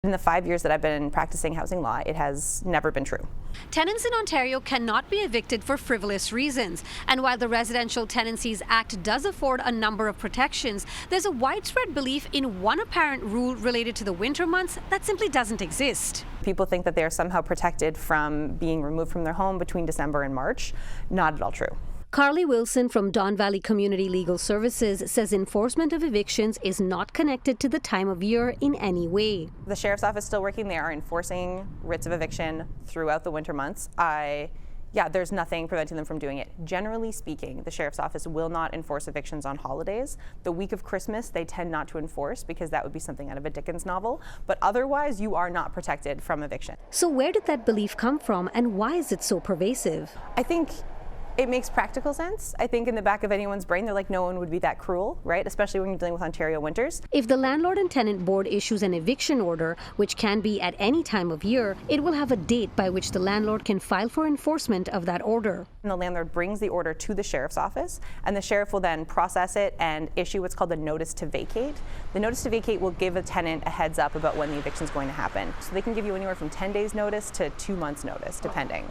In the 5 years that I've been practicing housing law, it has never been true. Tenants in Ontario cannot be evicted for frivolous reasons. And while the Residential Tenancies Act does afford a number of protections, there's a widespread belief in one apparent rule related to the winter months that simply doesn't exist. People think that they're somehow protected from being removed from their home between December and March. Not at all true. Carly Wilson from Don Valley Community Legal Services says enforcement of evictions is not connected to the time of year in any way. The Sheriff's Office is still working. They are enforcing writs of eviction throughout the winter months. There's nothing preventing them from doing it. Generally speaking, the Sheriff's Office will not enforce evictions on holidays. The week of Christmas, they tend not to enforce because that would be something out of a Dickens novel. But otherwise, you are not protected from eviction. So where did that belief come from, and why is it so pervasive? I think it makes practical sense. I think in the back of anyone's brain, they're like, no one would be that cruel, right? Especially when you're dealing with Ontario winters. If the Landlord and Tenant Board issues an eviction order, which can be at any time of year, it will have a date by which the landlord can file for enforcement of that order. And the landlord brings the order to the Sheriff's Office, and the Sheriff will then process it and issue what's called a notice to vacate. The notice to vacate will give a tenant a heads up about when the eviction is going to happen. So they can give you anywhere from 10 days notice to 2 months notice, depending.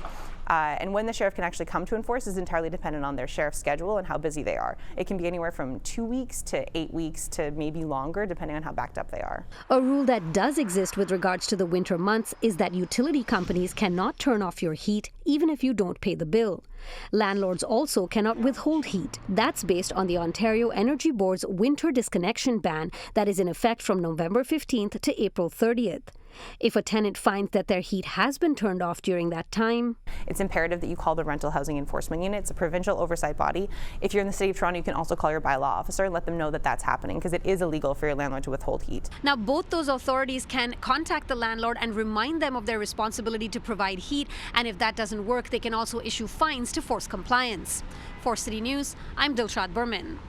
And when the sheriff can actually come to enforce is entirely dependent on their sheriff's schedule and how busy they are. It can be anywhere from 2 weeks to 8 weeks to maybe longer, depending on how backed up they are. A rule that does exist with regards to the winter months is that utility companies cannot turn off your heat even if you don't pay the bill. Landlords also cannot withhold heat. That's based on the Ontario Energy Board's winter disconnection ban that is in effect from November 15th to April 30th. If a tenant finds that their heat has been turned off during that time, it's imperative that you call the Rental Housing Enforcement Unit. It's a provincial oversight body. If you're in the City of Toronto, you can also call your bylaw officer and let them know that that's happening, because it is illegal for your landlord to withhold heat. Now, both those authorities can contact the landlord and remind them of their responsibility to provide heat, and if that doesn't work, they can also issue fines to force compliance. For City News, I'm Dilshad Burman.